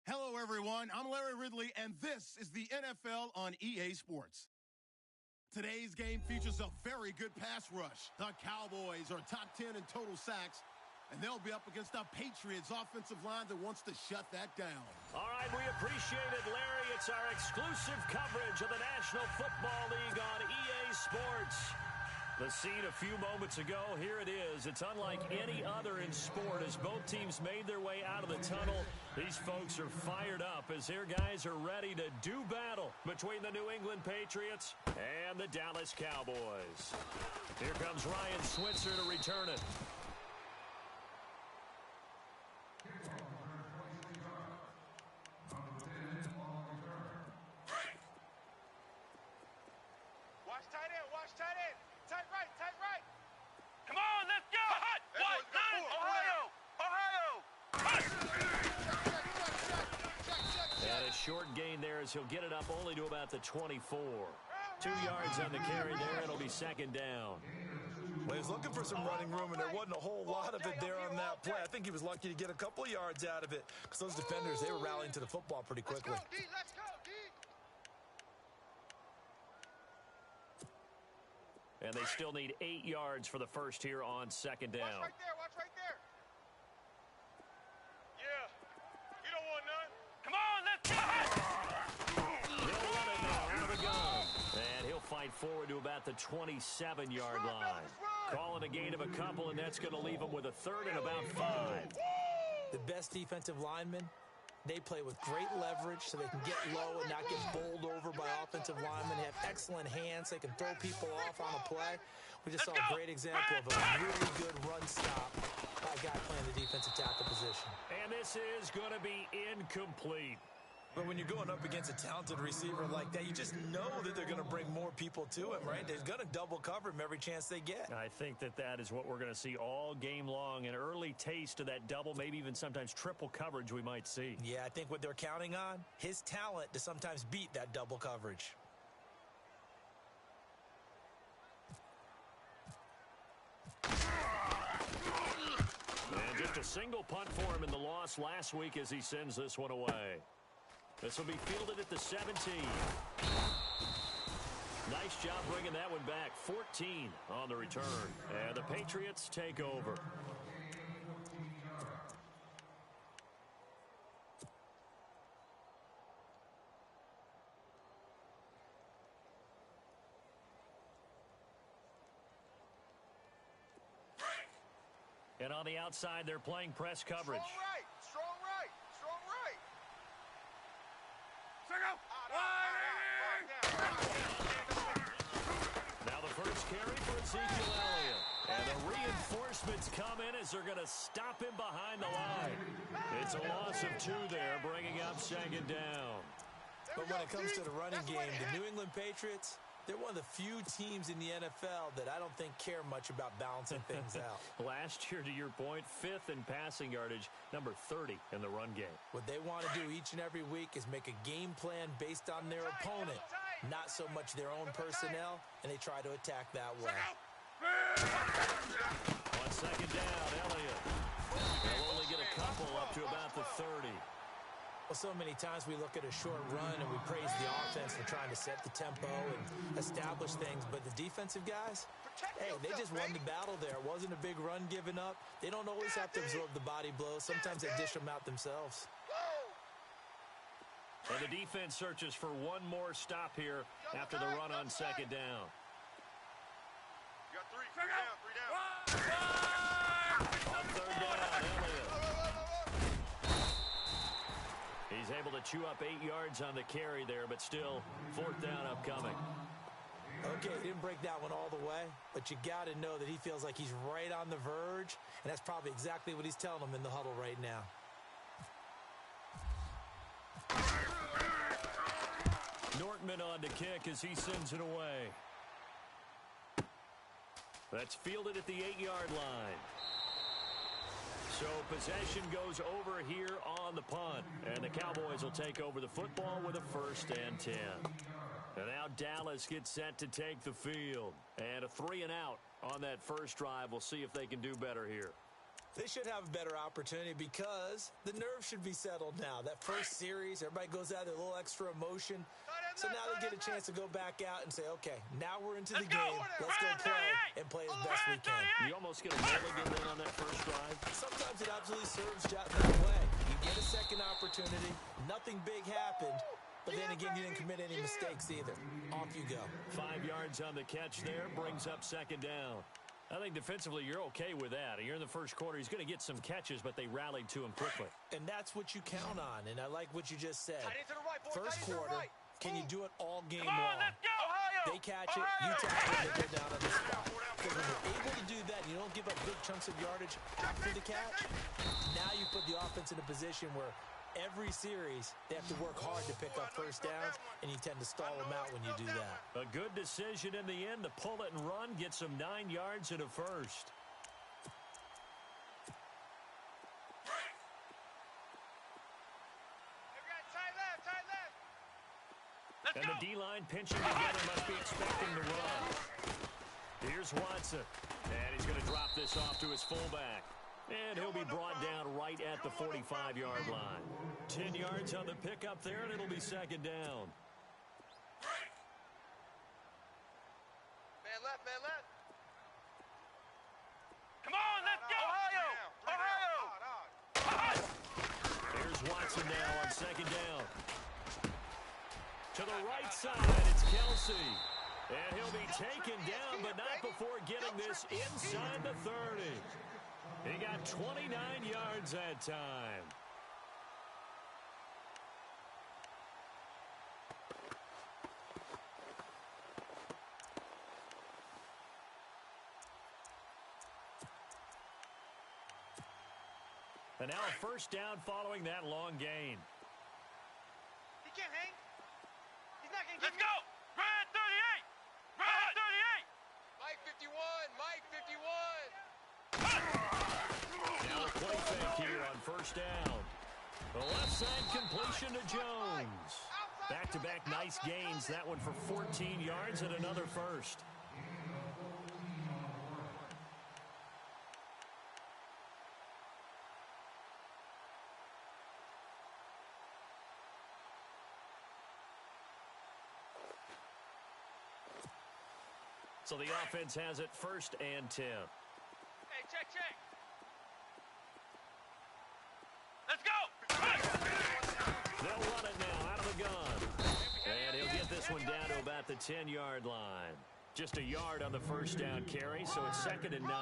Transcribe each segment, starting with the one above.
Hello, everyone. I'm Larry Ridley, and this is the NFL on EA Sports. Today's game features a very good pass rush. The Cowboys are top 10 in total sacks, and they'll be up against the Patriots offensive line that wants to shut that down. All right, we appreciate it, Larry. It's our exclusive coverage of the National Football League on EA Sports. The scene a few moments ago, here it is. It's unlike any other in sport as both teams made their way out of the tunnel. These folks are fired up as their guys are ready to do battle between the New England Patriots and the Dallas Cowboys. Here comes Ryan Switzer to return it. Watch tight end, watch tight end. Tight right, tight right. Come on, let's go. Hot, white, nine, Ohio. And a short gain there as he'll get it up only to about the 24. 2 yards on the carry there. It'll be second down. Well, he was looking for some running room, and there wasn't a whole lot of it there on that play. I think he was lucky to get a couple of yards out of it because those defenders, they were rallying to the football pretty quickly. Let's go, D. Let's go, D. And they still need 8 yards for the first here on second down. Watch right there, watch right there. Yeah, you don't want none. Come on, let's go. He'll run it now out of the gun. And he'll fight forward to about the 27-yard line. Calling a gain of a couple, and that's going to leave him with a third and about 5. The best defensive linemen, they play with great leverage so they can get low and not get bowled over by offensive linemen. They have excellent hands. They can throw people off on a play. We just saw a great example of a really good run stop by a guy playing the defensive tackle position. And this is going to be incomplete. But when you're going up against a talented receiver like that, you just know that they're going to bring more people to him, right? They're going to double cover him every chance they get. I think that is what we're going to see all game long. An early taste of that double, maybe even sometimes triple coverage we might see. Yeah, I think what they're counting on, his talent to sometimes beat that double coverage. And just a single punt for him in the loss last week as he sends this one away. This will be fielded at the 17. Nice job bringing that one back. 14 on the return. And the Patriots take over. And on the outside, they're playing press coverage. Strong right, strong right, strong right. Now the first carry for Ezekiel Elliott. And the reinforcements come in as they're going to stop him behind the line. It's a loss of 2 there, bringing up second down. But when it comes to the running game, the New England Patriots, they're one of the few teams in the NFL that I don't think care much about balancing things out. Last year, to your point, 5th in passing yardage, number 30 in the run game. What they want to do each and every week is make a game plan based on their opponent, not so much their own personnel, and they try to attack that way. On second down, Elliott. They'll only get a couple up to about the 30. Well, so many times we look at a short run and we praise the offense for trying to set the tempo and establish things. But the defensive guys, hey, they just won the battle there. It wasn't a big run given up. They don't always have to absorb the body blows. Sometimes they dish them out themselves. And the defense searches for one more stop here after the run on second down. You got 3 down, 3 down. On third down, Elliott. He's able to chew up 8 yards on the carry there, but still, 4th down upcoming. Okay, he didn't break that one all the way, but you got to know that he feels like he's right on the verge, and that's probably exactly what he's telling them in the huddle right now. Nortman on to kick as he sends it away. That's fielded at the 8-yard line. So possession goes over here on the punt. And the Cowboys will take over the football with a 1st and 10. And now Dallas gets set to take the field. And a 3-and-out on that first drive. We'll see if they can do better here. They should have a better opportunity because the nerves should be settled now. That first series, everybody goes out with a little extra emotion. So now they get a chance to go back out and say, okay, now we're into the game. Let's go play and play as best we can. You almost get a mulligan then on that first drive. Sometimes it absolutely serves that way. You get a second opportunity. Nothing big happened. But then again, you didn't commit any mistakes either. Off you go. 5 yards on the catch there. Brings up second down. I think defensively you're okay with that. You're in the first quarter. He's going to get some catches, but they rallied to him quickly. And that's what you count on. And I like what you just said. First quarter, can you do it all game long? They catch it, you tackle it, they go down on the spot. Because when you're able to do that, and you don't give up big chunks of yardage after the catch, now you put the offense in a position where every series, they have to work hard to pick up first downs, and you tend to stall them out when you do that. A good decision in the end to pull it and run, get some 9 yards and a first. And the D-line pinching together must be expecting the run. Here's Watson, and he's going to drop this off to his fullback. And he'll be brought down right at the 45-yard line. 10 yards on the pickup there, and it'll be second down. Man left, man left. Come on, let's go! Ohio! Here's Watson now on second down. To the right side, it's Kelsey. And he'll be taken down, but not before getting this inside the 30. He got 29 yards that time. And now a first down following that long gain. He can't hang. He's not going to get Let's go! Red 38! Red 38! Mike 51! Mike 51! Now a play fake here on first down. The left side completion to Jones. Back-to-back nice gains. That one for 14 yards and another first. So the offense has it 1st and 10. Hey, check. Let's go! They'll run it now out of the gun. And he'll get this one down to about the 10-yard line. Just a yard on the first down carry, so it's 2nd and 9.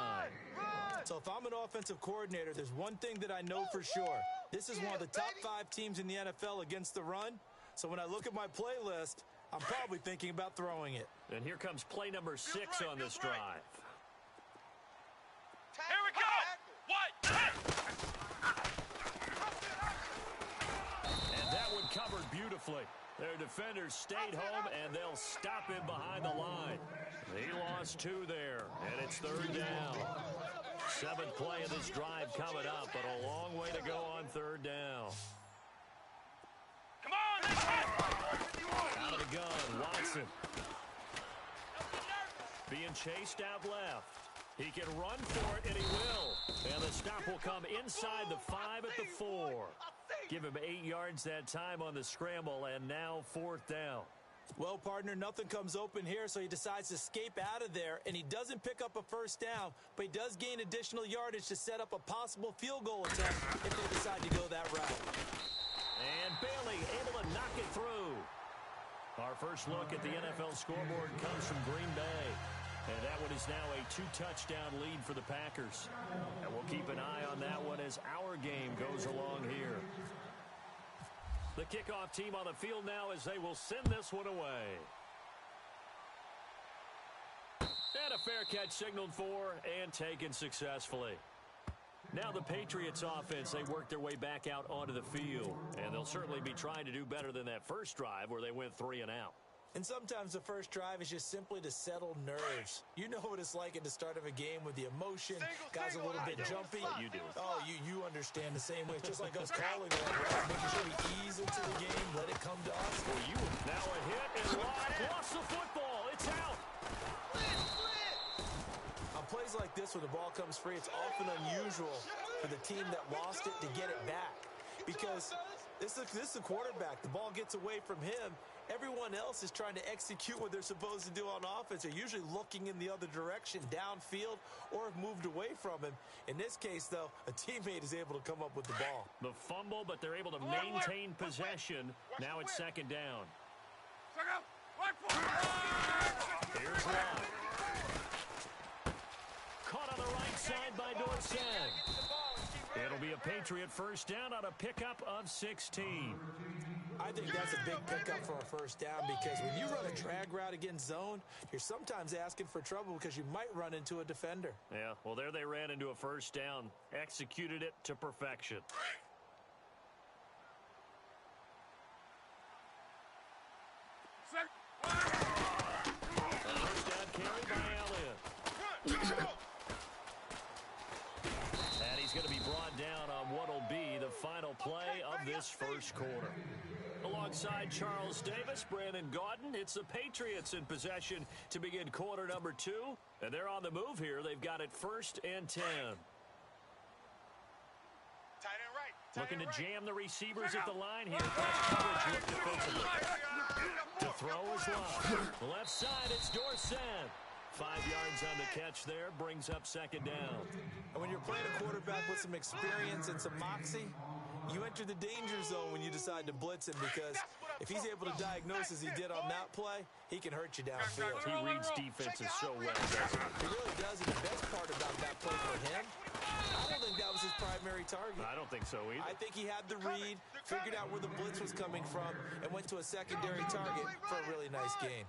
So if I'm an offensive coordinator, there's one thing that I know for sure. This is one of the top 5 teams in the NFL against the run. So when I look at my playlist, I'm probably thinking about throwing it. And here comes play number 6 on this drive. Here we go! What? And that one covered beautifully. Their defenders stayed home, and they'll stop him behind the line. He lost 2 there, and it's 3rd down. 7th play of this drive coming up, but a long way to go on 3rd down. Come on, let's go! Out of the gun, Watson. Being chased out left. He can run for it, and he will. And the stop will come inside the 5 at the 4. Give him 8 yards that time on the scramble, and now 4th down. Well, partner, nothing comes open here, so he decides to escape out of there, and he doesn't pick up a first down, but he does gain additional yardage to set up a possible field goal attempt if they decide to go that route. And Bailey able to knock it through. Our first look at the NFL scoreboard comes from Green Bay. And that one is now a 2-touchdown lead for the Packers. And we'll keep an eye on that one as our game goes along here. The kickoff team on the field now as they will send this one away. And a fair catch signaled for and taken successfully. Now the Patriots offense, they work their way back out onto the field. And they'll certainly be trying to do better than that first drive where they went 3 and out. And sometimes the first drive is just simply to settle nerves. You know what it's like at the start of a game with the emotion. Guys a little bit jumpy. You do. Oh, you understand the same way. It's just like us calling that, right? Making sure we ease into the game, let it come to us. Well, you now a hit and lost the football. It's out. On play plays like this when the ball comes free, it's often unusual for the team that lost it to get it back. Because this is a quarterback. The ball gets away from him. Everyone else is trying to execute what they're supposed to do on offense. They're usually looking in the other direction, downfield, or have moved away from him. In this case, though, a teammate is able to come up with the ball. The fumble, but they're able to maintain possession. Now it's second down. Here's Love. Caught on the right side by Dorsett. It'll be a Patriot first down on a pickup of 16. I think that's a big pickup for a first down because when you run a drag route against zone, you're sometimes asking for trouble because you might run into a defender. Yeah, well, there they ran into a first down. Executed it to perfection. A first down carry by Elliott. And he's going to be brought down on what will be the final play of this first quarter. Alongside Charles Davis, Brandon Gaudin, it's the Patriots in possession to begin quarter number 2. And they're on the move here. They've got it 1st and 10. Looking to jam the receivers at the line here. Coverage look defensively. To throw is Love. Left side, it's Dorsett. 5 yards on the catch there, brings up second down. And when you're playing a quarterback with some experience and some moxie, you enter the danger zone when you decide to blitz him because if he's able to diagnose as he did on that play, he can hurt you downfield. He reads defenses so well, doesn't he? He really does, and the best part about that play for him, I don't think that was his primary target. I don't think so either. I think he had the read, figured out where the blitz was coming from, and went to a secondary target for a really nice gain.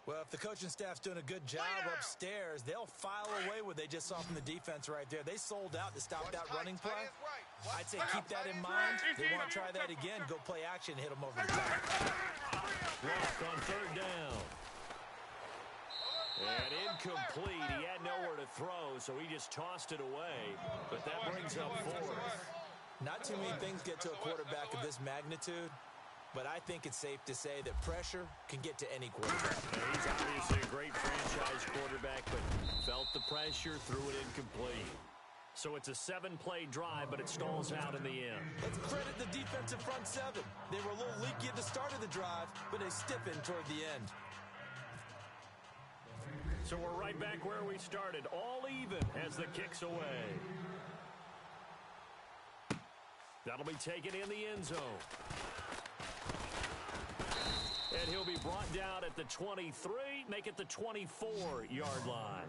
Well, if the coaching staff's doing a good job upstairs, they'll file away what they just saw from the defense right there. They sold out to stop that running play. I'd say keep that in mind. They want to try that again. Go play action and hit them over the top. Walk on third down. And incomplete. He had nowhere to throw, so he just tossed it away. But that brings up 4th. Not too many things get to a quarterback of this magnitude. But I think it's safe to say that pressure can get to any quarterback. Yeah, he's obviously a great franchise quarterback, but felt the pressure, threw it incomplete. So it's a 7-play drive, but it stalls out in the end. Let's credit the defensive front 7. They were a little leaky at the start of the drive, but they stiffened toward the end. So we're right back where we started, all even as the kick's away. That'll be taken in the end zone. And he'll be brought down at the 23, make it the 24-yard line.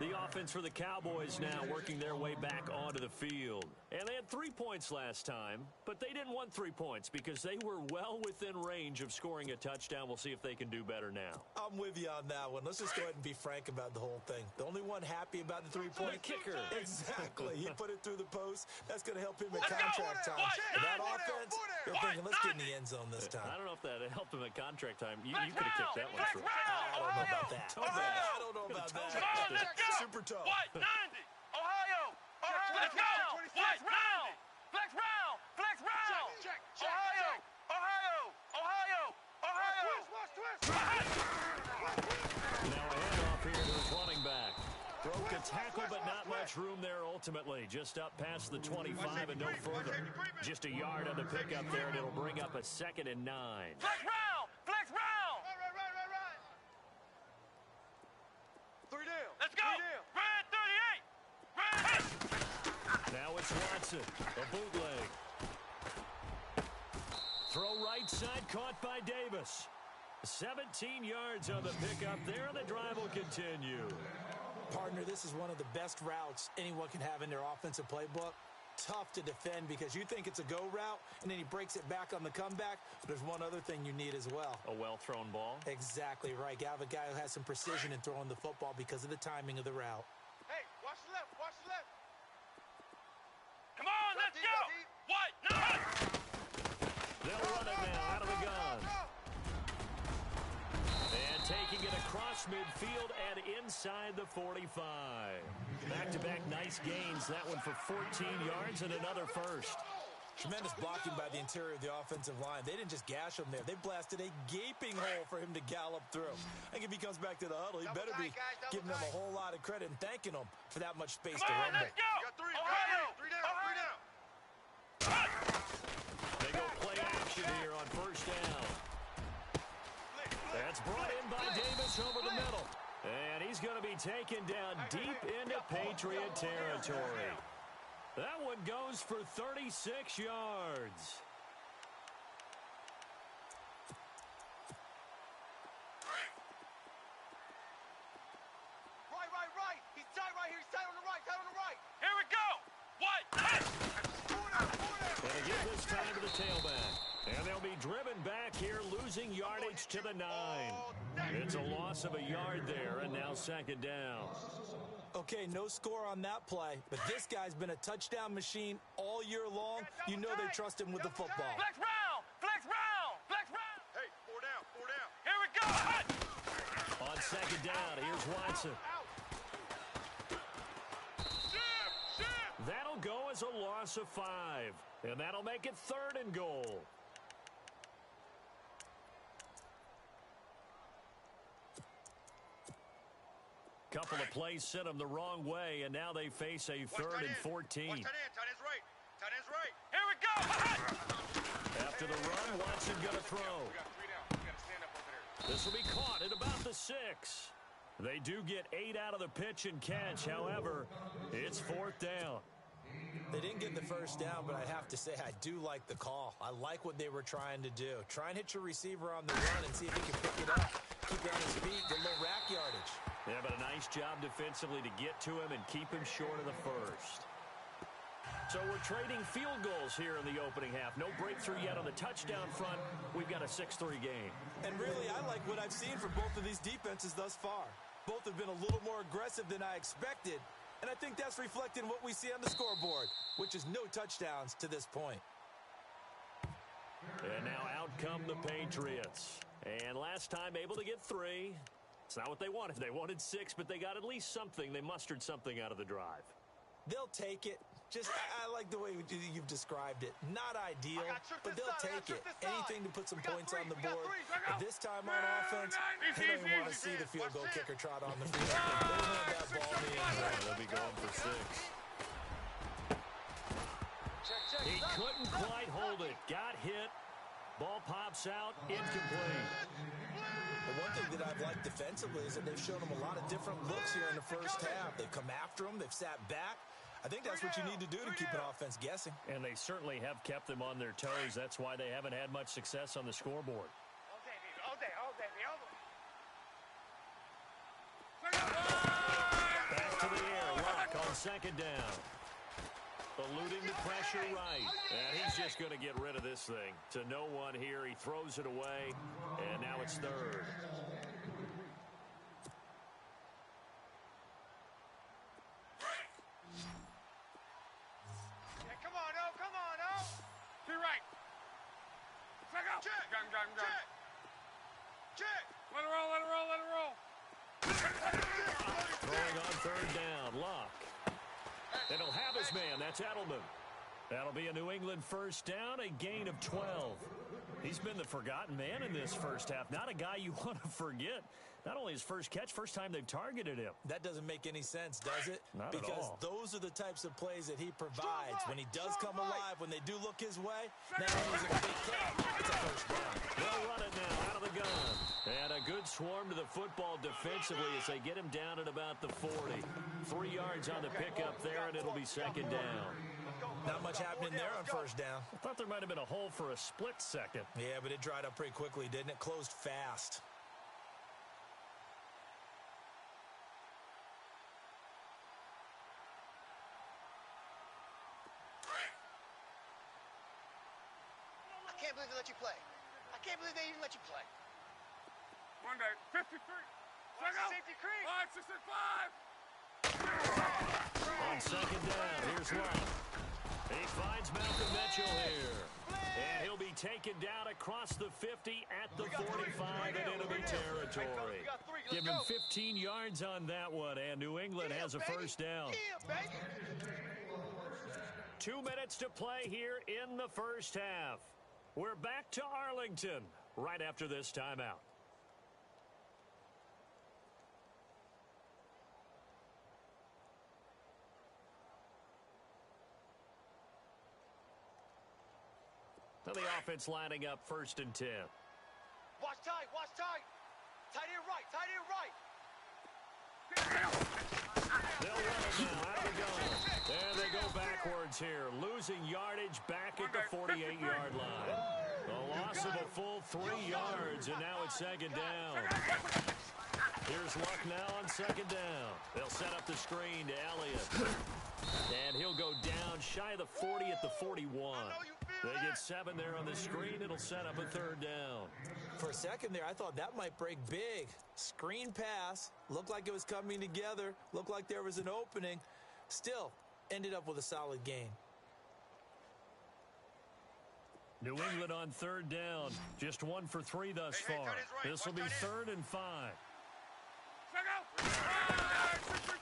The offense for the Cowboys now working their way back onto the field. And they had 3 points last time, but they didn't want 3 points because they were well within range of scoring a touchdown. We'll see if they can do better now. I'm with you on that one. Let's just go ahead and be frank about the whole thing. The only one happy about the 3-point kicker. Exactly. He put it through the post. That's going to help him at contract time. And that offense, they're thinking, let's get in the end zone this time. I don't know if that helped him at contract time. You could have kicked that one through. I don't know about that. I don't know about that. Super tough. White 90. Ohio. Flex round. White round. Flex round. Flex round. Ohio. Now a handoff here to his running back. Broke a tackle, but not much room there ultimately. Just up past the 25 and no further. Just a yard on the pickup there, and it'll bring up a 2nd and 9. Flex round. Flex round. Right. 3 down. Let's go. Red 38. Now it's Watson, a bootleg. Throw right side, caught by Davis. 17 yards on the pickup there, and the drive will continue. Partner, this is one of the best routes anyone can have in their offensive playbook. Tough to defend because you think it's a go route, and then he breaks it back on the comeback. But there's one other thing you need as well. A well-thrown ball. Exactly right. You have a guy who has some precision in throwing the football because of the timing of the route. Hey, watch the left. Watch the left. Come on, let's go. White 9. They'll run it now out of the gun. And taking it across midfield and inside the 45. Back-to-back nice gains. That one for 14 yards and another first. Tremendous blocking by the interior of the offensive line. They didn't just gash him there. They blasted a gaping hole for him to gallop through. I think if he comes back to the huddle, he better be giving them a whole lot of credit and thanking them for that much space to run there. Let's go. You got three. Ohio. Three down. They go play action here on first down. That's brought in by Davis over the middle. And he's going to be taken down deep into Patriot territory. That one goes for 36 yards. Right. He's tight right here. He's tight on the right. Here we go. What? And again this time to the tailback. And they'll be driven back here, losing yardage to the 9. It's a loss of a yard there, and now second down. Okay, no score on that play, but this guy's been a touchdown machine all year long. You know they trust him with the football. Flex round. Hey, four down. Here we go. Hut. On second down, here's Watson. That'll go as a loss of 5, and that'll make it 3rd and goal. Couple of plays sent them the wrong way, and now they face a 3rd and 14. Watch tight end right. Here we go. Hut. After the run, Watson gonna throw. We got 3 down. We got to stand up over there. This will be caught at about the 6. They do get 8 out of the pitch and catch. However, it's 4th down. They didn't get the first down, but I have to say I do like the call. I like what they were trying to do. Try and hit your receiver on the run and see if he can pick it up. Keep it on his feet, get a little rack yardage. Yeah, but a nice job defensively to get to him and keep him short of the first. So we're trading field goals here in the opening half. No breakthrough yet on the touchdown front. We've got a 6-3 game. And really, I like what I've seen from both of these defenses thus far. Both have been a little more aggressive than I expected, and I think that's reflected in what we see on the scoreboard, which is no touchdowns to this point. And now out come the Patriots. And last time able to get 3. It's not what they wanted. They wanted 6, but they got at least something. They mustered something out of the drive. They'll take it. Just, I like the way you've described it. Not ideal, but they'll take it. Anything to put some points on the board. But this time on offense, they don't even want to see the field goal kicker trot on the field. They don't have that ball being They'll be going for 6. He couldn't quite hold it. Got hit. Ball pops out. Incomplete. The one thing that I've liked defensively is that they've shown them a lot of different looks here in the first half. They've come after them. They've sat back. I think that's what you need to do to keep an offense guessing. And they certainly have kept them on their toes. That's why they haven't had much success on the scoreboard. All day. Back to the air. Lock on second down. Eluding the pressure right. And he's just going to get rid of this thing. To no one here. He throws it away. And now it's 3rd. To your right. Check out. Gun. Check. Let it roll. Throwing on 3rd down. Lock. And he'll have his man. That's Edelman. That'll be a New England first down, a gain of 12. He's been the forgotten man in this first half. Not a guy you want to forget. Not only his first catch, first time they've targeted him. That doesn't make any sense, does it? Not at because all. Those are the types of plays that he provides. When he does come alive, when they do look his way, not only is it a big catch, it's a first down. They'll run it now out of the gun. And a good swarm to the football defensively as they get him down at about the 40. 3 yards on the pickup there, and it'll be second down. Not much happening there on first down. I thought there might have been a hole for a split second. Yeah, but it dried up pretty quickly, didn't it? Closed fast. I can't believe they let you play. I can't believe they even let you play. One day. 53. Check out. Safety creep. 5, 6, 5. On second down, here's Love. He finds Malcolm Mitchell here. And he'll be taken down across the 50 at the 45 in enemy territory. Give him 15 yards on that one, and New England has a first down. 2 minutes to play here in the first half. We're back to Arlington right after this timeout. So the offense lining up 1st and 10. Watch tight, watch tight. Tight end right, tight end right. They'll run it now out of the gun. And they go backwards here, losing yardage back at the 48-yard line. A loss of a full 3 yards, and now it's 2nd down. Here's Luck now on 2nd down. They'll set up the screen to Elliott. And he'll go down shy of the 40 at the 41. They get 7 there on the screen. It'll set up a 3rd down. For a second there, I thought that might break big. Screen pass. Looked like it was coming together. Looked like there was an opening. Still, ended up with a solid gain. New England on 3rd down. Just 1 for 3 thus far. This will be 3rd and 5.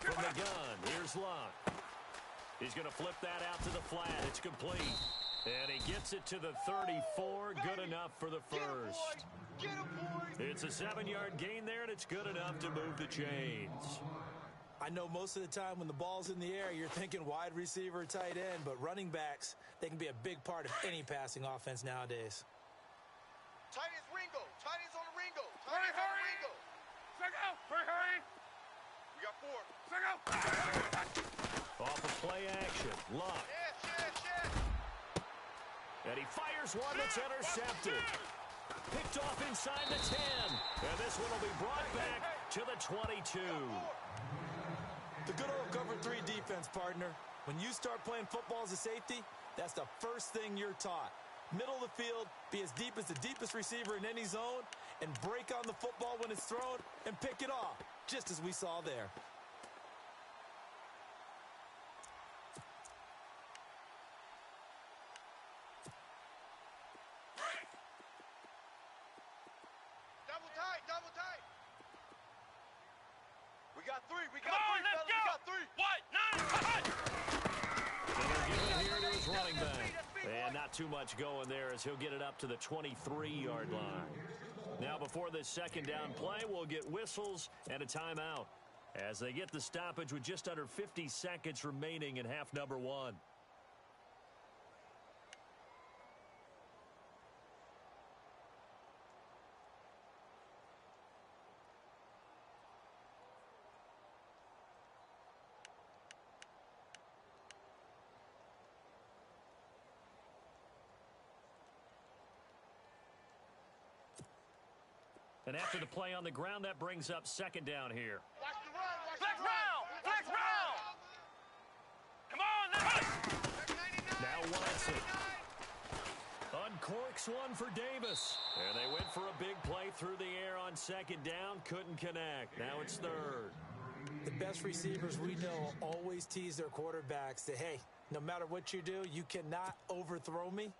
From the gun, here's Luck. He's going to flip that out to the flat. It's complete. And he gets it to the 34. Good enough for the first. It's a 7-yard gain there, and it's good enough to move the chains. I know most of the time when the ball's in the air, you're thinking wide receiver, tight end, but running backs, they can be a big part of any passing offense nowadays. Tight end's Ringo. Tight end's on the Ringo. Tight end's on the Ringo. Hurry. We got 4. Off of play action. Luck. Yes. And he fires one that's intercepted. Picked off inside the 10. And this one will be brought back to the 22. The good old cover 3 defense, partner. When you start playing football as a safety, that's the first thing you're taught. Middle of the field, be as deep as the deepest receiver in any zone, and break on the football when it's thrown and pick it off, just as we saw there. Double tight. We got 3. Come on, let's go. We got 3. What? 9. And they'll give it here to his running back. And not too much going there as he'll get it up to the 23-yard line. Now before this 2nd down play, we'll get whistles and a timeout as they get the stoppage with just under 50 seconds remaining in half number 1. And after the play on the ground, that brings up 2nd down here. Watch the run. Flex round. Come on, let's go. Now Watson uncorks one for Davis. And they went for a big play through the air on 2nd down. Couldn't connect. Now it's 3rd. The best receivers we know always tease their quarterbacks that, hey, no matter what you do, you cannot overthrow me.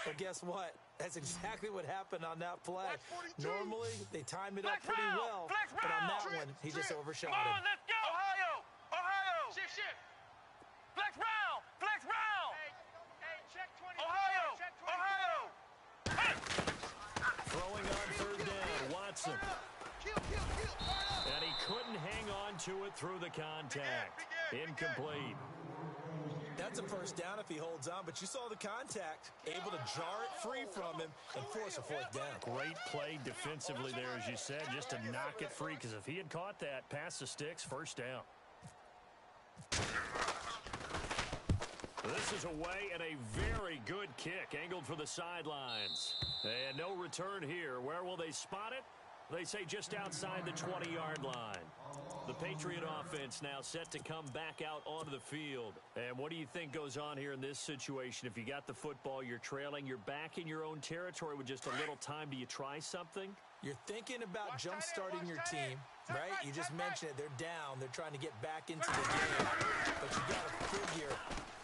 But guess what? That's exactly what happened on that play. Normally, they time it up pretty well, but on that one, he just overshot Come on, it. let's go. Ohio. Shift. Flex round. Hey, check 20. Ohio. Hey. Throwing on 3rd down, Watson. Kill. And he couldn't hang on to it through the contact. Incomplete. That's a 1st down if he holds on, but you saw the contact, able to jar it free from him and force a 4th down. Great play defensively there, as you said, just to knock it free, because if he had caught that, past the sticks, 1st down. This is away and a very good kick, angled for the sidelines. And no return here. Where will they spot it? They say just outside the 20-yard line. The Patriot offense now set to come back out onto the field. And what do you think goes on here in this situation? If you got the football, you're trailing, you're back in your own territory with just a little time. Do you try something? You're thinking about jump-starting your team, right? You just mentioned it. They're down. They're trying to get back into the game. But you got to figure,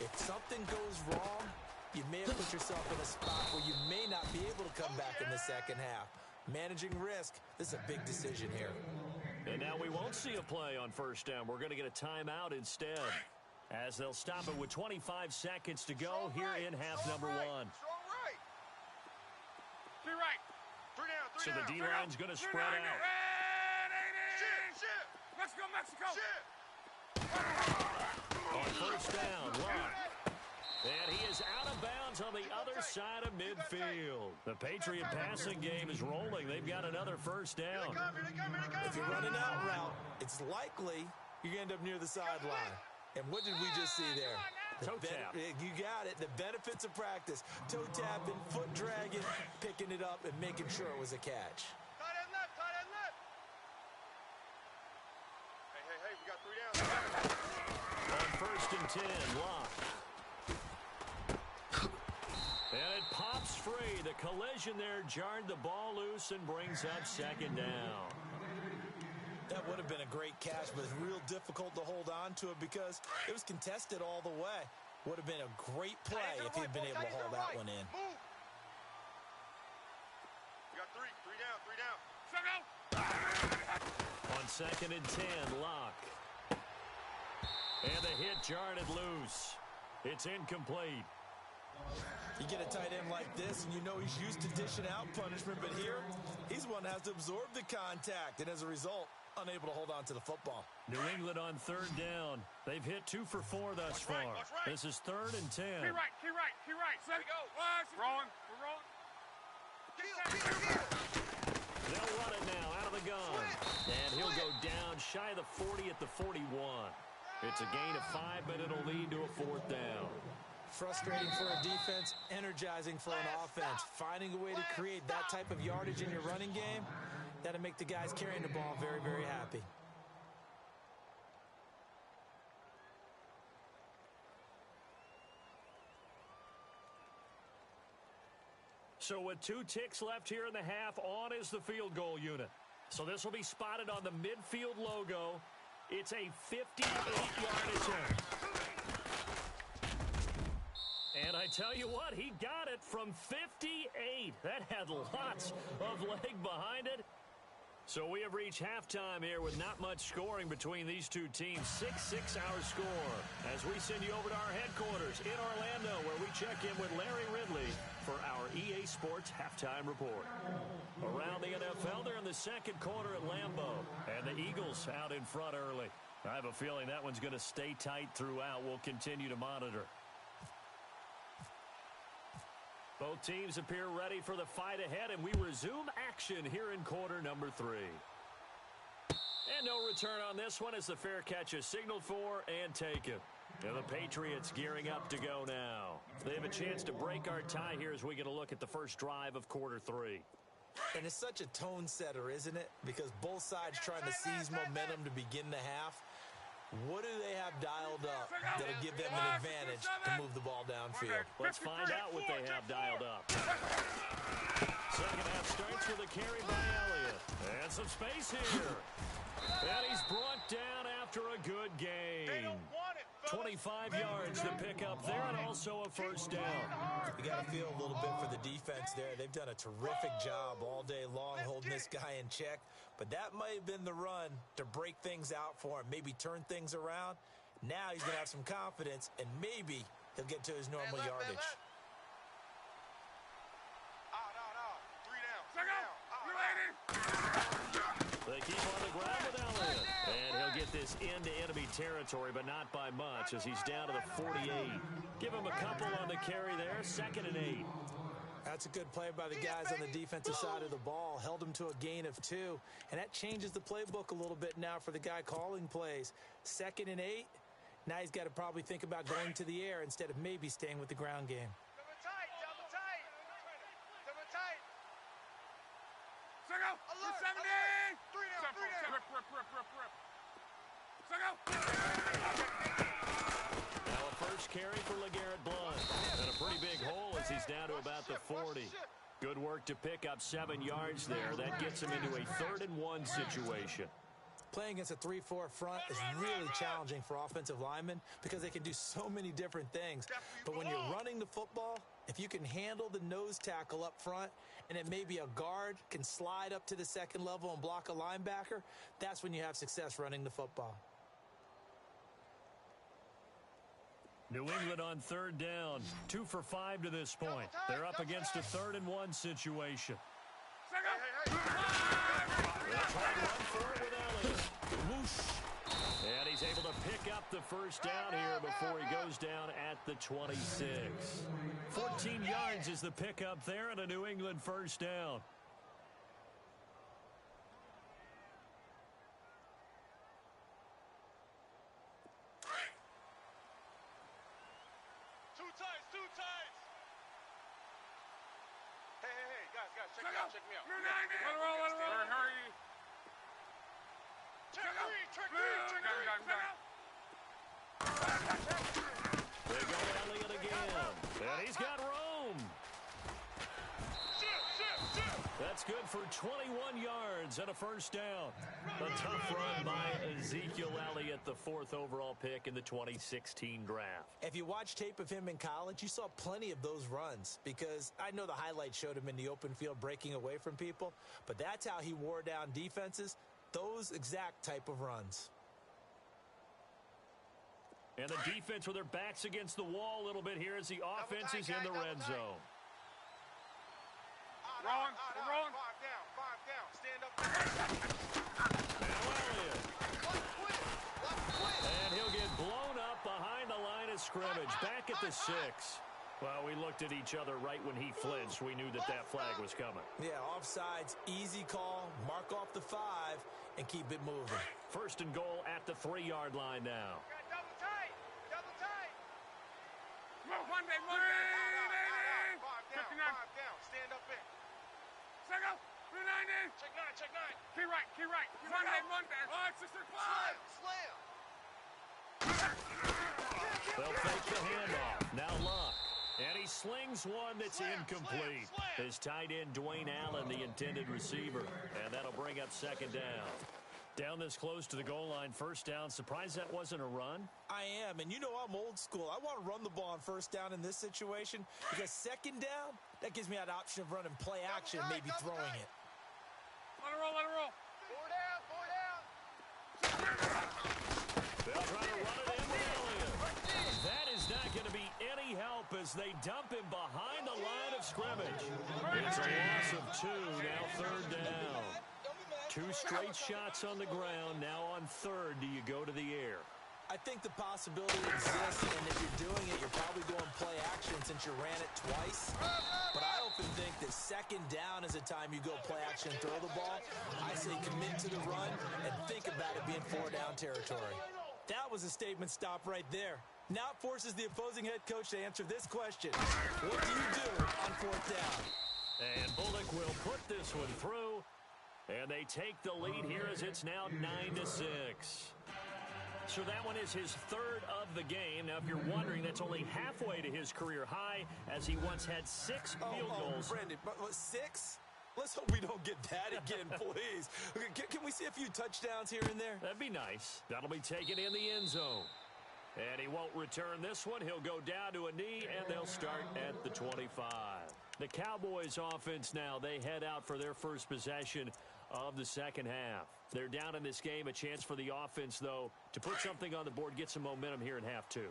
if something goes wrong, you may have put yourself in a spot where you may not be able to come back in the 2nd half. Managing risk, this is a big decision here. And now we won't see a play on 1st down. We're going to get a timeout instead. as they'll stop it with 25 seconds to go here in half number one. Strong right. Three right. Three down. So the D-line's going to spread out. Shit. Let's go, Mexico. On first down, Locke. And he is out of bounds on the other side of midfield. The Patriot passing game is rolling. They've got another first down. If you're running out route, it's likely you're going to end up near the sideline. And what did we just see there? Toe tap. You got it. The benefits of practice. Toe tapping, foot dragging, picking it up, and making sure it was a catch. Tight end left. Hey, we got 3 down. On first and 10, Locke. And it pops free. The collision there jarred the ball loose and brings up second down. That would have been a great catch, but it's real difficult to hold on to it because it was contested all the way. Would have been a great play if he'd been able to haul that one in. Move. We got 3 down. On second and 10, Locke. And the hit jarred it loose. It's incomplete. You get a tight end like this, and you know he's used to dishing out punishment, but here, he's one that has to absorb the contact, and as a result, unable to hold on to the football. New England on third down. They've hit 2 for 4 thus far. This is third and 10. Key right. Set. Go. We're rolling. They'll run it now out of the gun. And he'll go down shy of the 40 at the 41. It's a gain of 5, but it'll lead to a fourth down. Frustrating for a defense, energizing for an offense. Finding a way to create that type of yardage in your running game, that'll make the guys carrying the ball very, very happy. So with 2 ticks left here in the half, on is the field goal unit. So this will be spotted on the midfield logo. It's a 58-yard attempt. And I tell you what, he got it from 58. That had lots of leg behind it. So we have reached halftime here with not much scoring between these two teams. 6-6 our score as we send you over to our headquarters in Orlando, where we check in with Larry Ridley for our EA Sports Halftime Report. Around the NFL, they're in the second quarter at Lambeau, and the Eagles out in front early. I have a feeling that one's going to stay tight throughout. We'll continue to monitor. Both teams appear ready for the fight ahead, and we resume action here in quarter number 3. And no return on this one as the fair catch is signaled for and taken. And the Patriots gearing up to go now. They have a chance to break our tie here as we get a look at the first drive of quarter 3. And it's such a tone setter, isn't it? Because both sides trying to seize momentum to begin the half. What do they have dialed up that'll give them an advantage to move the ball downfield? Let's find out what they have dialed up. Second half starts with a carry by Elliott. And some space here. And he's brought down after a good game. 25 yards to pick up there, and also a first down. You got to feel a little bit for the defense there. They've done a terrific job all day long holding this guy in check. But that might have been the run to break things out for him, maybe turn things around. Now he's going to have some confidence, and maybe he'll get to his normal yardage. They keep on the ground with Elliott. And he'll get this into enemy territory, but not by much as he's down to the 48. Give him a couple on the carry there. 2nd and 8. That's a good play by the guys on the defensive side of the ball. Held him to a gain of 2. And that changes the playbook a little bit now for the guy calling plays. 2nd and 8. Now he's got to probably think about going to the air instead of maybe staying with the ground game. Double tight. Alert. 70. 3 down. Now a first carry for LeGarrette Blount. And a pretty big hole as he's down to about the 40. Good work to pick up 7 yards there. That gets him into a 3rd and 1 situation. Playing against a 3-4 front is really challenging for offensive linemen because they can do so many different things. But when you're running the football, if you can handle the nose tackle up front and then maybe a guard can slide up to the 2nd level and block a linebacker, that's when you have success running the football. New England on third down. 2 for 5 to this point. They're up against a 3rd and 1 situation. They'll try and run for it with Elliott. Whoosh. And he's able to pick up the first down here before he goes down at the 26. 14 yards is the pickup there and a New England first down. Two tights. Hey, guys, check me out. Let it roll. Hurry. Check They go Elliott again. And he's got room. That's good for 21 yards and a first down. A tough run by Ezekiel Elliott, the 4th overall pick in the 2016 draft. If you watch tape of him in college, you saw plenty of those runs because I know the highlights showed him in the open field breaking away from people, but that's how he wore down defenses, those exact type of runs. And the defense with their backs against the wall a little bit here as the offense is in the red zone. Rolling. 5 down. Stand up. Now Elliott. And he'll get blown up behind the line of scrimmage. Back at the 6. Well, we looked at each other right when he flinched. We knew that flag was coming. Yeah, offsides, easy call, mark off the 5, and keep it moving. 1st and goal at the 3-yard line now. Double tight. One day. 5 down. Stand up in. Second. Check 9. Key right. One day. 6 Slam. They'll fake the handoff. Now Luck. And he slings one that's incomplete. His tight end, Dwayne Allen, the intended receiver. And that'll bring up 2nd down. Down this close to the goal line, 1st down. Surprised that wasn't a run? I am, and you know I'm old school. I want to run the ball on 1st down in this situation because 2nd down, that gives me that option of running play action, maybe throwing it. Let it roll. 4 down. They'll try to run it in with Elliott. That is not going to be any help as they dump him behind the line of scrimmage. It's a loss of 2, now 3rd down. 2 straight shots on the ground. Now on 3rd, do you go to the air? I think the possibility exists, and if you're doing it, you're probably going play action since you ran it twice. But I often think that 2nd down is a time you go play action and throw the ball. I say commit to the run and think about it being 4-down territory. That was a statement stop right there. Now it forces the opposing head coach to answer this question. What do you do on 4th down? And Bullock will put this one through. And they take the lead here as it's now 9-6. So that one is his 3rd of the game. Now, if you're wondering, that's only halfway to his career high as he once had 6 field goals. Brandon, but 6? Let's hope we don't get that again, please. Can we see a few touchdowns here and there? That'd be nice. That'll be taken in the end zone. And he won't return this one. He'll go down to a knee, and they'll start at the 25. The Cowboys offense now, they head out for their first possession of the 2nd half. They're down in this game. A chance for the offense, though, to put something on the board, get some momentum here in half 2.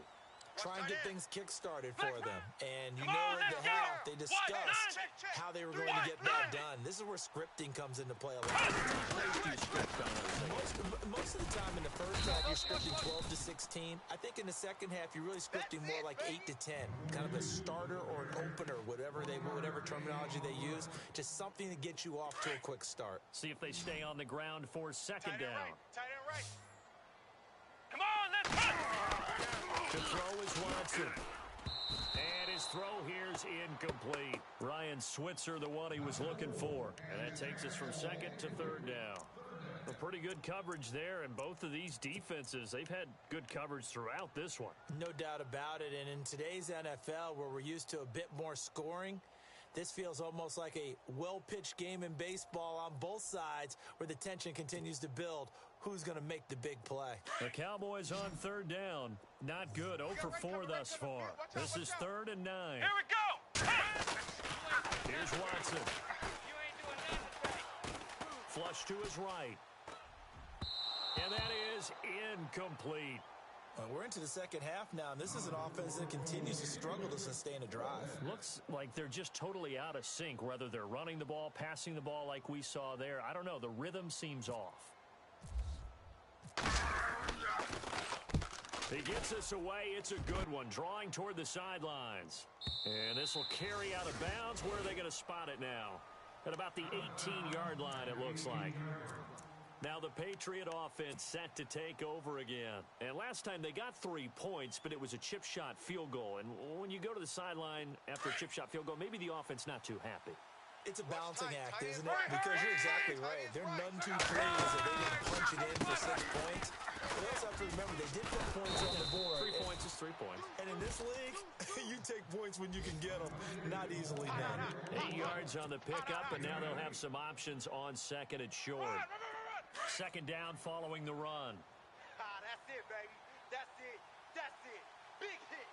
Try and get things kick-started for them. And you know at the half, they discussed how they were going to get that done. This is where scripting comes into play a lot of the time. Most of the time in the first half, you're scripting 12 to 16. I think in the 2nd half, you're really scripting more like 8 to 10. Kind of a starter or an opener, whatever terminology they use. Just something to get you off to a quick start. See if they stay on the ground for 2nd down. Tight end right. Come on, let's run! To throw is Watson. And his throw here's incomplete. Ryan Switzer, the one he was looking for. And that takes us from 2nd to 3rd down. A pretty good coverage there, and both of these defenses, they've had good coverage throughout this one. No doubt about it, and in today's NFL, where we're used to a bit more scoring, this feels almost like a well-pitched game in baseball on both sides where the tension continues to build. Who's going to make the big play? The Cowboys on 3rd down. Not good. 0 for 4 thus far. This is 3rd and 9. Here we go! Here's Watson. Flush to his right. And that is incomplete. We're into the second half now, and this is an offense that continues to struggle to sustain a drive. Looks like they're just totally out of sync, whether they're running the ball, passing the ball like we saw there. I don't know. The rhythm seems off. He gets us away. It's a good one, drawing toward the sidelines. And this will carry out of bounds. Where are they going to spot it now? At about the 18-yard line, it looks like. Now the Patriot offense set to take over again. And last time they got 3 points, but it was a chip shot field goal. And when you go to the sideline after a chip shot field goal, maybe the offense not too happy. It's a balancing act, isn't it? Because you're exactly right. They're none too pleased that they didn't punch it in for 6 points. But they also have to remember they did put points on the board. 3 points is 3 points. And in this league, you take points when you can get them. Not easily done. 8 yards on the pickup, and now they'll have some options on second and short. Second down following the run. That's it, baby. That's it. That's it. Big hit.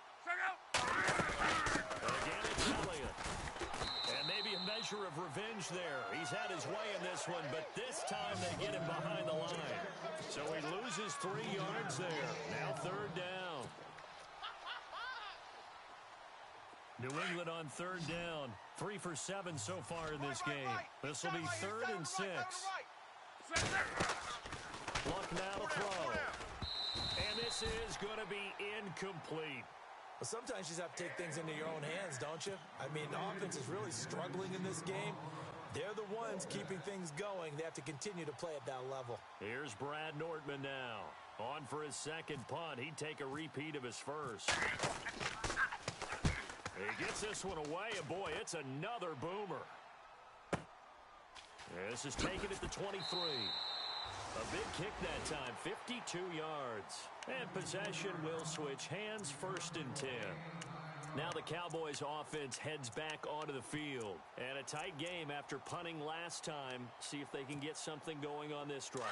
Again, it's Elliott. And maybe a measure of revenge there. He's had his way in this one, but this time they get him behind the line. So he loses 3 yards there. Now third down. New England on third down. 3 for 7 so far in this game. This will be 3rd and 6. Luck now to throw. And this is going to be incomplete. But sometimes you just have to take things into your own hands, don't you? I mean, the offense is really struggling in this game. They're the ones keeping things going. They have to continue to play at that level. Here's Brad Nortman now. On for his second punt. He'd take a repeat of his first. He gets this one away, and boy, it's another boomer. This is taken at the 23. A big kick that time, 52 yards. And possession will switch hands, 1st and 10. Now the Cowboys offense heads back onto the field. And a tight game after punting last time. See if they can get something going on this drive.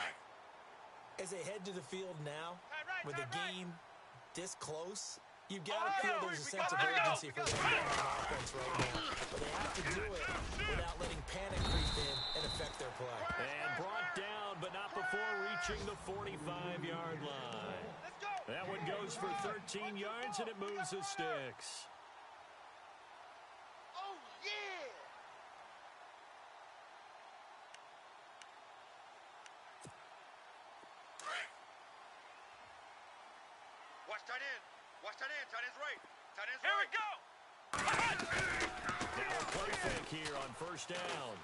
As they head to the field now, with the game this close, you've got to feel there's a sense of urgency for them on offense right now. But they have to do it without letting panic creep in and affect their play. And brought down, but not before reaching the 45-yard line. That one goes for 13 yards, and it moves the sticks. Oh, yeah! Watch tight end. Watch tight end. Tight end's right. Tight end's right. Here we go! Now a play fake here on first down.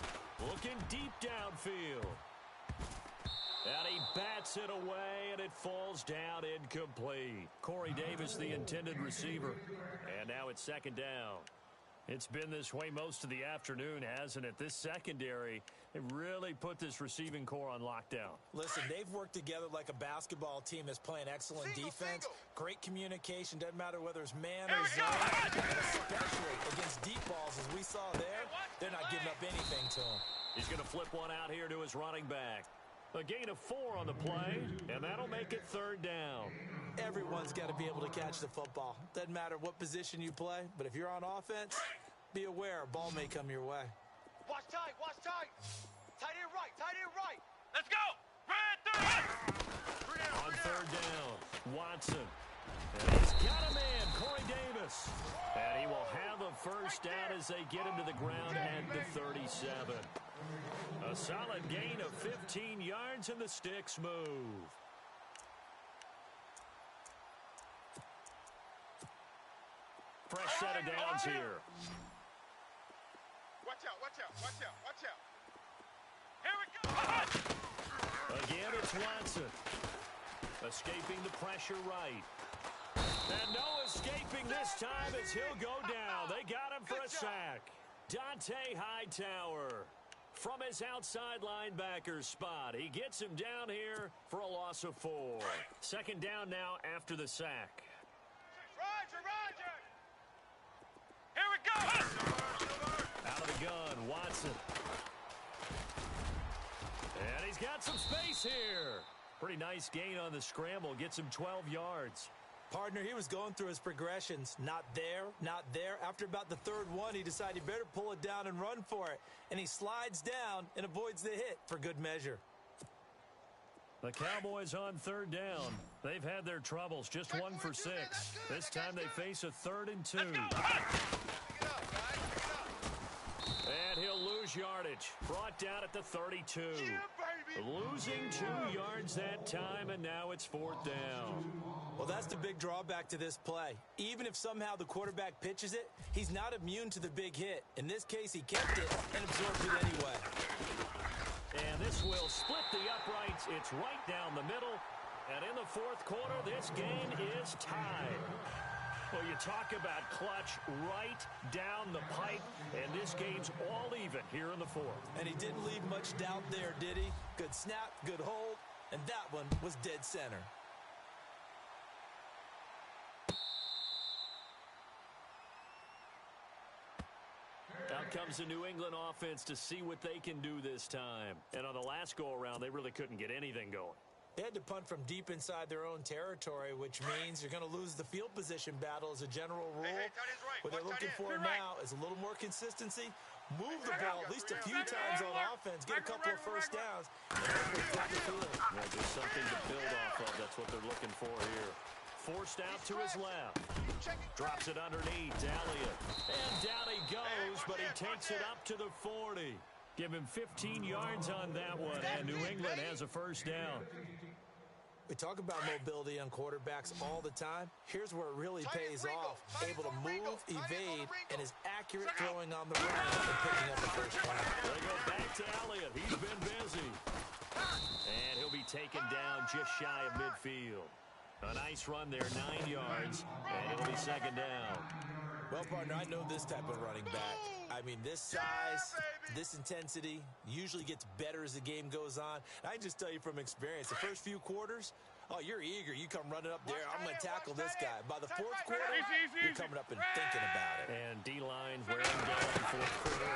Looking deep downfield. And he bats it away, and it falls down incomplete. Corey Davis, the intended receiver. And now it's second down. It's been this way most of the afternoon, hasn't it? This secondary, it really put this receiving core on lockdown. Listen, they've worked together like a basketball team that's playing excellent defense. Great communication. Doesn't matter whether it's man or zone. And especially against deep balls, as we saw there, they're not giving up anything to him. He's going to flip one out here to his running back. A gain of 4 on the play, and that'll make it third down. Everyone's got to be able to catch the football. Doesn't matter what position you play, but if you're on offense, be aware a ball may come your way. Watch tight. Watch tight. Tight end right. Tight end right. Let's go! On third down, Watson. And he's got a man, Corey Davis. And he will have a first down as they get him to the ground at the 37. A solid gain of 15 yards, and the sticks move. Fresh set of downs here. Watch out, watch out, watch out, watch out. Here we go! Again, it's Watson. Escaping the pressure right. And no escaping this time as he'll go down. They got him for a sack. Dante Hightower from his outside linebacker spot. He gets him down here for a loss of 4. Second down now after the sack. Roger! Here we go! Out of the gun, Watson. And he's got some space here. Pretty nice gain on the scramble. Gets him 12 yards. Partner, he was going through his progressions. Not there, not there. After about the third one, he decided he better pull it down and run for it. And he slides down and avoids the hit for good measure. The Cowboys on third down. They've had their troubles, just 1 for 6. This time they face a 3rd and 2. And he'll lose yardage. Brought down at the 32. Losing 2 yards that time, and now it's 4th down. Well, that's the big drawback to this play. Even if somehow the quarterback pitches it, he's not immune to the big hit. In this case, he kept it and absorbed it anyway. And this will split the uprights. It's right down the middle. And in the 4th quarter, this game is tied. Well, you talk about clutch right down the pipe, and this game's all even here in the 4th. And he didn't leave much doubt there, did he? Good snap, good hold, and that one was dead center. Out comes the New England offense to see what they can do this time. And on the last go-around, they really couldn't get anything going. They had to punt from deep inside their own territory, which means you're going to lose the field position battle as a general rule. What they're looking for now is a little more consistency. Move the ball at least a few times on offense. Get a couple of first downs. Yeah, just something to build off of. That's what they're looking for here. Forced out to his left. Drops it underneath. Elliott. And down he goes, but he takes it up to the 40. Give him 15 yards on that one, and New England has a first down. We talk about mobility on quarterbacks all the time. Here's where it really pays off. Able to move, evade, and is accurate throwing on the run and picking up the first down. They go back to Elliott. He's been busy. And he'll be taken down just shy of midfield. A nice run there, 9 yards, and it'll be 2nd down. Well, partner, I know this type of running back. I mean, this size, this intensity usually gets better as the game goes on. And I can just tell you from experience, the first few quarters, oh, you're eager. You come running up there. I'm going to tackle this guy. By the 4th quarter, you're coming up and thinking about it. And D-line wearing down in 4th quarter.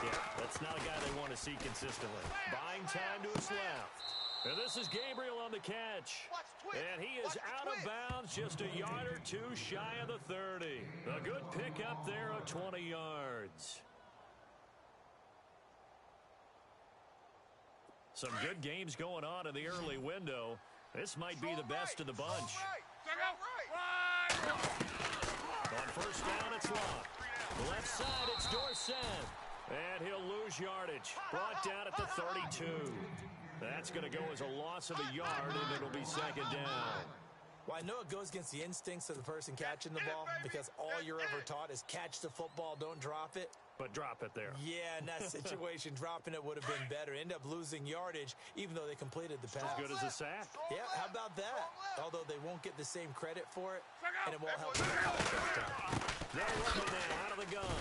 Yeah, that's not a guy they want to see consistently. Buying time to his left. And this is Gabriel on the catch. And he is out of bounds just a yard or 2 shy of the 30. A good pickup there of 20 yards. Some good games going on in the early window. This might be the best of the bunch. On first down, it's Locke. Left side, it's Dorsett. And he'll lose yardage. Brought down at the 32. That's going to go as a loss of a yard, and it'll be 2nd down. Well, I know it goes against the instincts of the person catching the ball because all you're ever taught is catch the football, don't drop it. But drop it there. Yeah, in that situation, dropping it would have been better. End up losing yardage, even though they completed the pass. As good as a sack. Yeah, how about that? Although they won't get the same credit for it, and it won't help them out the first time. They'll run it now out of the gun.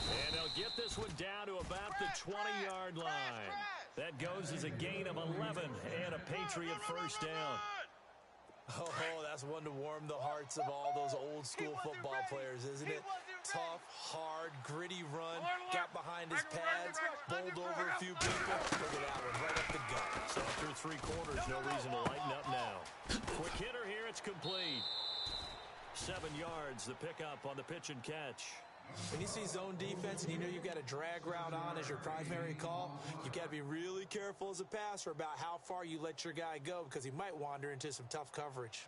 And they'll get this one down to about the 20-yard line. That goes as a gain of 11 and a Patriot first down. Oh, that's one to warm the hearts of all those old-school football players, isn't it? Tough, hard, gritty run, got behind his pads, bowled over a few people. Look at that one, right up the gut. So through 3 quarters, no reason to lighten up now. Quick hitter here, it's complete. 7 yards, the pickup on the pitch and catch. When you see zone defense and you know you've got a drag route on as your primary call, you've got to be really careful as a passer about how far you let your guy go because he might wander into some tough coverage.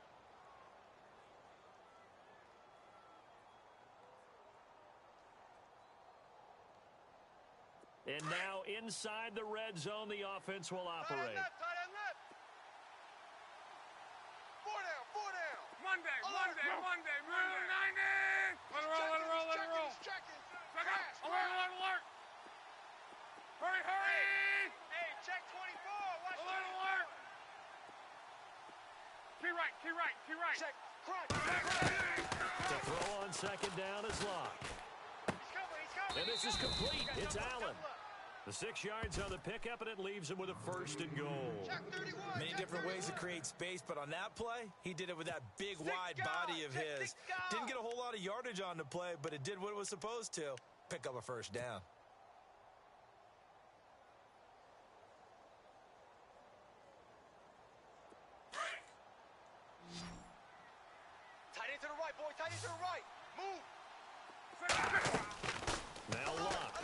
And now inside the red zone, the offense will operate. Monday. Let it roll. Alert. Hurry. Hey, check 24. Watch Alert. Key right. Check. To throw on 2nd down is Locke. He's coming. And this is complete. It's Allen. The 6 yards on the pickup, and it leaves him with a 1st and goal. Many different ways to create space, but on that play, he did it with that big, wide body of his. Didn't get a whole lot of yardage on the play, but it did what it was supposed to. Pick up a first down. Tight end to the right, boy. Tight end to the right. Move. Now Locke.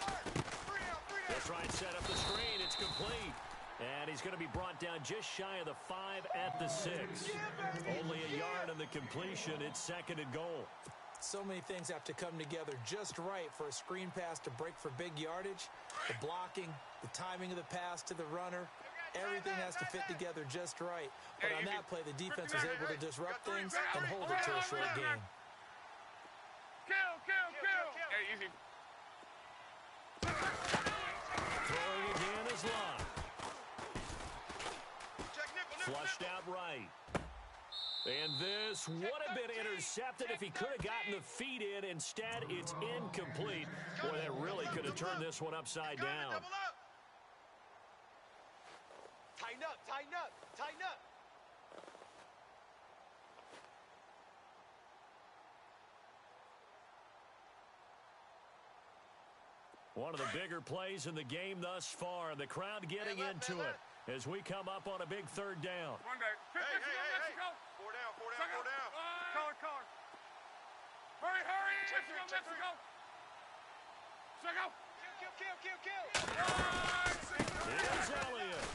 Just right, set up the screen. It's complete. And he's going to be brought down just shy of the 5 at the 6. Only a yard on the completion. It's 2nd and goal. So many things have to come together just right for a screen pass to break for big yardage. The blocking, the timing of the pass to the runner, everything has to fit together just right. But on that play, the defense was able to disrupt things and hold it to a short game. Kill. Hey, easy. Throwing again is Love. Flushed out right. And this would have been intercepted if he could have gotten the feet in. Instead, it's incomplete. Boy, that really could have turned this one upside down. Tighten up. One of the bigger plays in the game thus far. The crowd getting into it as we come up on a big 3rd down. One day. Hey. Four down. Collar. Hurry. Mexico. Kill. Here's Elliott.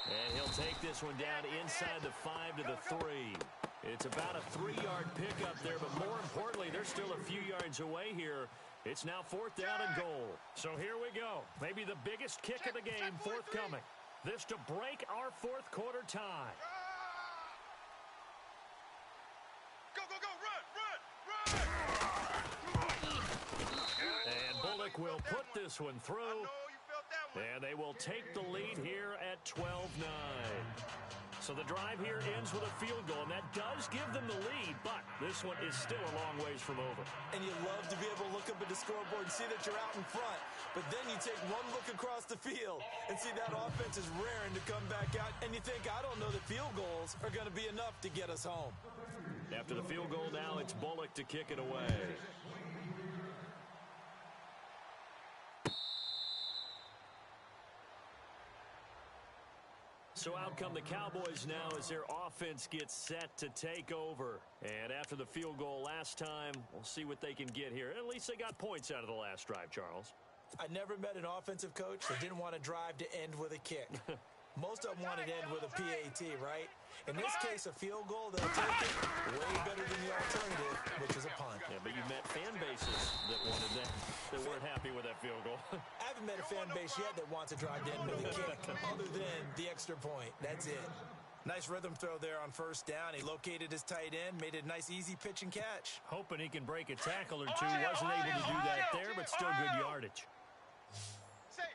And he'll take this one down inside the 5 to the 3. It's about a 3-yard pickup there, but more importantly, they're still a few yards away here. It's now 4th down and goal. So here we go. Maybe the biggest kick of the game forthcoming. This to break our 4th quarter tie. Go, run! And Bullock will put this one through. I know you felt that one. And they will take the lead here at 12-9. So the drive here ends with a field goal, and that does give them the lead, but this one is still a long ways from over. And you love to be able to look up at the scoreboard and see that you're out in front. But then you take one look across the field and see that offense is raring to come back out, and you think, I don't know that field goals are going to be enough to get us home. After the field goal now, it's Bullock to kick it away. So out come the Cowboys now as their offense gets set to take over. And after the field goal last time, we'll see what they can get here. At least they got points out of the last drive, Charles. I never met an offensive coach that didn't want to drive to end with a kick. Most of them wanted to end with a PAT, right? In this case, a field goal, they'll take it way better than the alternative, which is a punt. Yeah, but you met fan bases that wanted that, that weren't happy with that field goal. I haven't met a fan base yet that wants to drive to end with a kick, other than the extra point. That's it. Nice rhythm throw there on 1st down. He located his tight end, made a nice easy pitch and catch. Hoping he can break a tackle or two. Wasn't able to do that there, but still good yardage. Safe.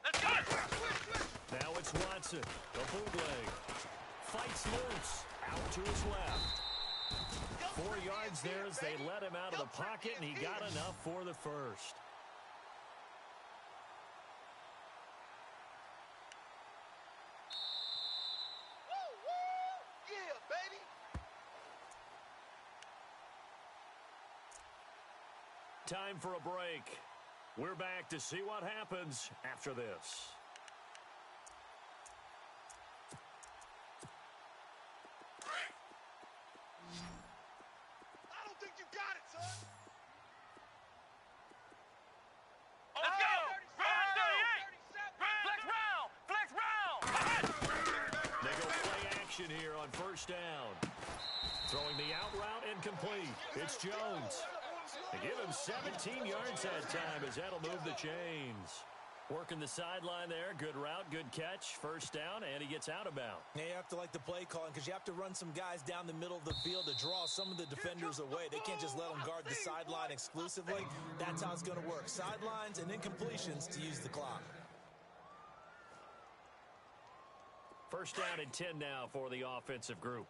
Let's go! Now it's Watson, the bootleg. Fights loose, out to his left. 4 yards there as they let him out of the pocket, and he got enough for the first. Yeah, baby! Time for a break. We're back to see what happens after this. I don't think you got it, son! Let's go! Flex round! They go play action here on 1st down. Throwing the out route incomplete. It's Jones. They give him 17 yards that time as that'll move the chains. Working the sideline there. Good route, good catch. 1st down, and he gets out of bounds. Yeah, you have to like the play calling because you have to run some guys down the middle of the field to draw some of the defenders away. They can't just let them guard the sideline exclusively. That's how it's going to work. Sidelines and incompletions to use the clock. 1st down and 10 now for the offensive group.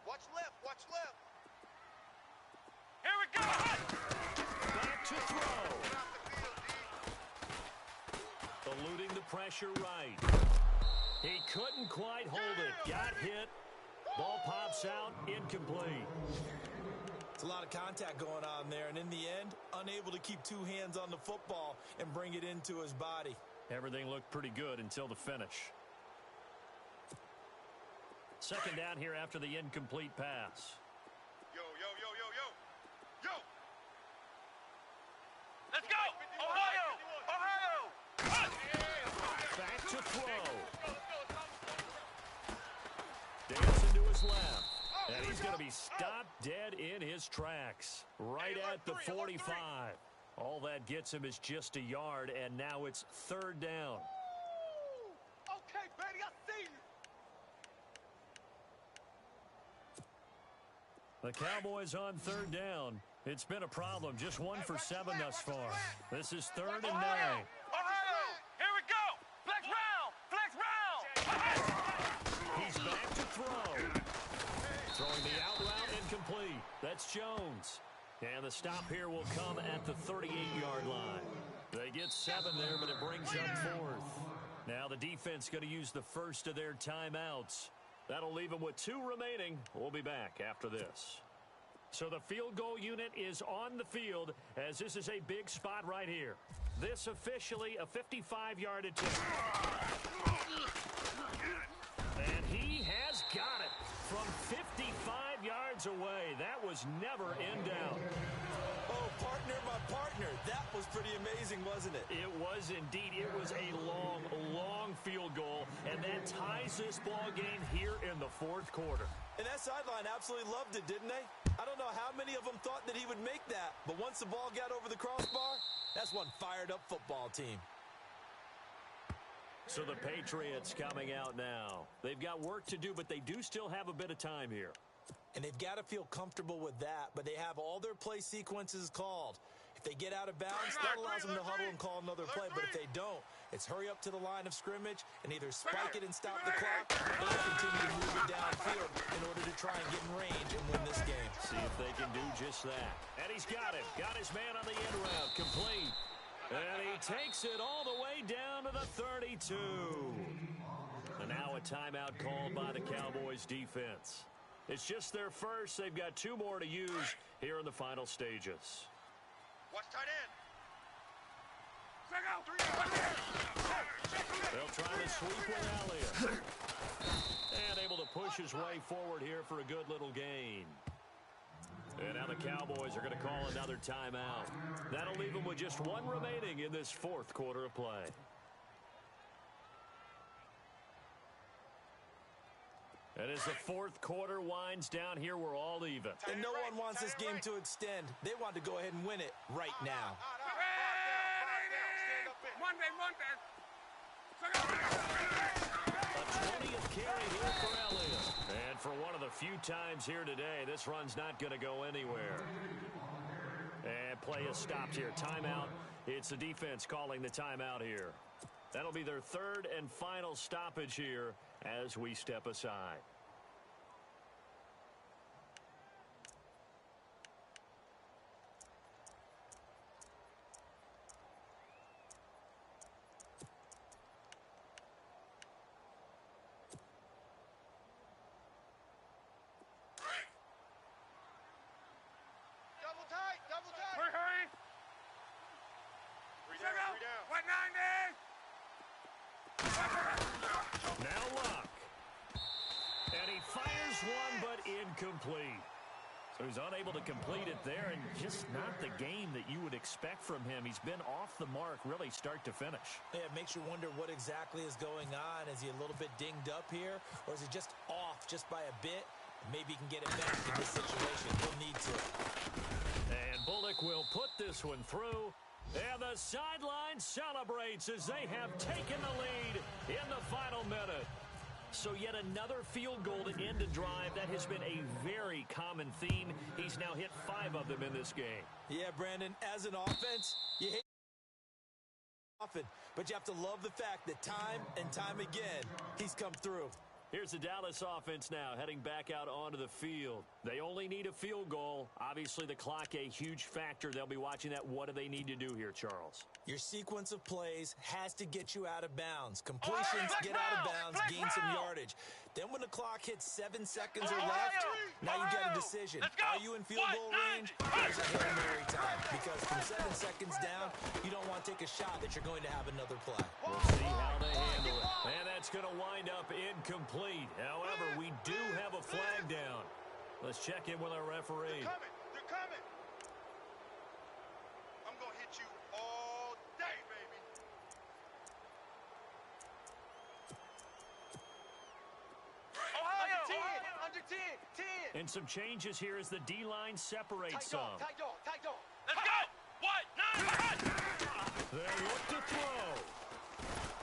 Watch left. Here we go! Back to throw. Eluding the pressure right. He couldn't quite hold it. Got hit. Ball pops out. Incomplete. It's a lot of contact going on there, and in the end, unable to keep 2 hands on the football and bring it into his body. Everything looked pretty good until the finish. 2nd down here after the incomplete pass. Yo! Let's go! Ohio! seconds left. And he's going to be stopped dead in his tracks. Right at the 45. All that gets him is just a yard, and now it's third down. Okay, baby, I see you. The Cowboys on third down. It's been a problem. Just 1 for 7 thus far. This is 3rd and 9. Ohio, here we go. Flex round. He's back to throw. Throwing the out route incomplete. That's Jones. And the stop here will come at the 38-yard line. They get 7 there, but it brings up 4th. Now the defense going to use the first of their timeouts. That'll leave them with 2 remaining. We'll be back after this. So the field goal unit is on the field, as this is a big spot right here. This officially a 55-yard attempt. And he has got it from 55 yards away. That was never in doubt. Oh, partner, my partner. That was pretty amazing, wasn't it? It was indeed. It was a long, long field goal, and that ties this ball game here in the 4th quarter. And that sideline absolutely loved it, didn't they? I don't know how many of them thought that he would make that, but once the ball got over the crossbar, that's one fired-up football team. So the Patriots coming out now. They've got work to do, but they do still have a bit of time here. And they've got to feel comfortable with that, but they have all their play sequences called. If they get out of bounds, that allows them to huddle and call another play, but if they don't, it's hurry up to the line of scrimmage and either spike it and stop the clock or continue to move it downfield in order to try and get in range and win this game. See if they can do just that. And he's got it. Got his man on the end route. Complete. And he takes it all the way down to the 32. And now a timeout called by the Cowboys defense. It's just their first. They've got 2 more to use here in the final stages. Watch tight end. They'll try to sweep with Elliott. And able to push his way forward here for a good little gain. And now the Cowboys are going to call another timeout. That'll leave them with just 1 remaining in this 4th quarter of play. And as the 4th quarter winds down here, we're all even. And no one wants this game to extend. They want to go ahead and win it right now. A 20th carry here for Elliott. And for one of the few times here today, this run's not going to go anywhere. And play is stopped here. Timeout. It's the defense calling the timeout here. That'll be their 3rd and final stoppage here as we step aside. Double tight. Hurry. 3 down. 190. Now Luck. And he fires one, but incomplete. So he's unable to complete it there, and just not the game that you would expect from him. He's been off the mark really start to finish. Yeah, it makes you wonder what exactly is going on. Is he a little bit dinged up here, or is he just off just by a bit? Maybe he can get it back in this situation. He'll need to. And Bullock will put this one through. And the sideline celebrates as they have taken the lead in the final minute. So yet another field goal to end a drive. That has been a very common theme. He's now hit 5 of them in this game. Yeah, Brandon, as an offense, you hate often, but you have to love the fact that time and time again, he's come through. Here's the Dallas offense now heading back out onto the field. They only need a field goal. Obviously, the clock a huge factor. They'll be watching that. What do they need to do here, Charles? Your sequence of plays has to get you out of bounds. Completions, get out of bounds, gain some yardage. Then when the clock hits 7 seconds or left, now you get a decision. Are you in field goal range? Or is it Hail Mary time? Because from 7 seconds down, you don't want to take a shot that you're going to have another play. We'll see how they handle it. And that's going to wind up incomplete. However, we do have a flag down. Let's check in with our referee. They're coming. I'm going to hit you all day, baby. Ohio! under 10. 10. And some changes here as the D-line separates some. Tight dog. Let's go. What? 9. They look to throw.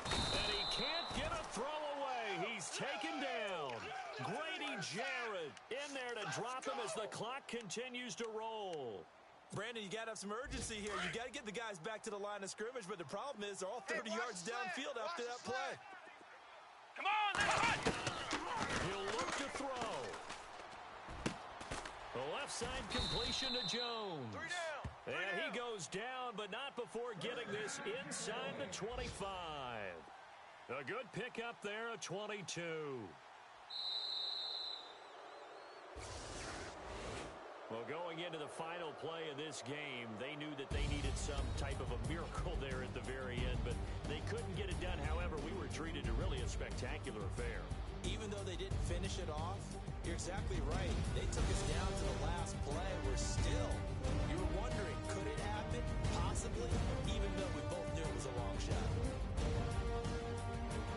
And he can't get a throw away. He's taken down. Grady Jarrett in there to drop him as the clock continues to roll. Brandon, you got to have some urgency here. You got to get the guys back to the line of scrimmage, but the problem is they're all 30 yards downfield after that play. Come on, let's run. He'll look to throw. The left side completion to Jones. 3 down. And he goes down, but not before getting this inside the 25. A good pickup there at 22. Well, going into the final play of this game, they knew that they needed some type of a miracle there at the very end, but they couldn't get it done. However, we were treated to really a spectacular affair. Even though they didn't finish it off, you're exactly right. They took us down to the last play. We're still, you were wondering, could it happen? Possibly, even though we both knew it was a long shot.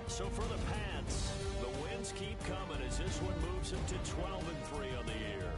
So for the Pats, the wins keep coming as this one moves them to 12-3 on the year.